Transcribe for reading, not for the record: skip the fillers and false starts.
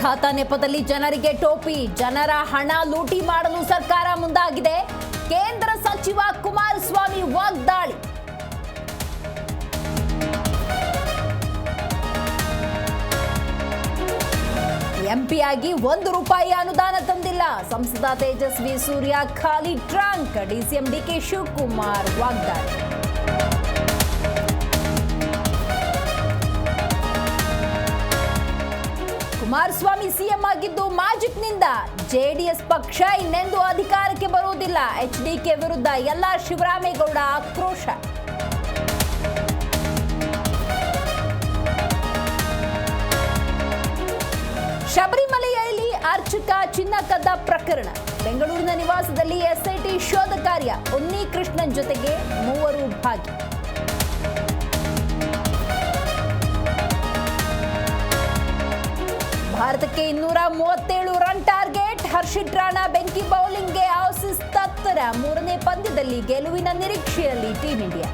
ಖಾತಾ ನೆಪದಲ್ಲಿ ಜನರಿಗೆ ಟೋಪಿ, ಜನರ ಹಣ ಲೂಟಿ ಮಾಡಲು ಸರ್ಕಾರ ಮುಂದಾಗಿದೆ. ಕೇಂದ್ರ ಸಚಿವ ಕುಮಾರಸ್ವಾಮಿ ವಾಗ್ದಾಳಿ. ಎಂಪಿಯಾಗಿ ₹1 ಅನುದಾನ ತಂದಿಲ್ಲ. ಸಂಸದ ತೇಜಸ್ವಿ ಸೂರ್ಯ ಖಾಲಿ ಟ್ರಂಕ್. ಡಿಸಿಎಂ ಡಿಕೆ ಶಿವಕುಮಾರ್ ವಾಗ್ದಾಳಿ. ಕುಮಾರಸ್ವಾಮಿ ಸಿಎಂ ಆಗಿದ್ದು ಮ್ಯಾಜಿಕ್ನಿಂದ. ಜೆಡಿಎಸ್ ಪಕ್ಷ ಇನ್ನೆಂದೂ ಅಧಿಕಾರಕ್ಕೆ ಬರುವುದಿಲ್ಲ. ಎಚ್ಡಿಕೆ ವಿರುದ್ಧ ಶಿವರಾಮೇಗೌಡ ಆಕ್ರೋಶ. ಶಬರಿಮಲೆಯಲ್ಲಿ ಅರ್ಚಕ ಚಿನ್ನ ಕದ್ದ ಪ್ರಕರಣ. ಬೆಂಗಳೂರಿನ ನಿವಾಸದಲ್ಲಿ ಎಸ್ಐಟಿ ಶೋಧ ಕಾರ್ಯ. ಉನ್ನಿಕೃಷ್ಣನ್ ಜೊತೆಗೆ 3 ಭಾಗಿ. ಭಾರತಕ್ಕೆ 237 ರನ್ ಟಾರ್ಗೆಟ್. ಹರ್ಷಿತ್ ರಾಣಾ ಬೆಂಕಿ ಬೌಲಿಂಗ್ಗೆ ಆಸೀಸ್ ತತ್ತರ. 3ನೇ ಪಂದ್ಯದಲ್ಲಿ ಗೆಲುವಿನ ನಿರೀಕ್ಷೆಯಲ್ಲಿ ಟೀಂ ಇಂಡಿಯಾ.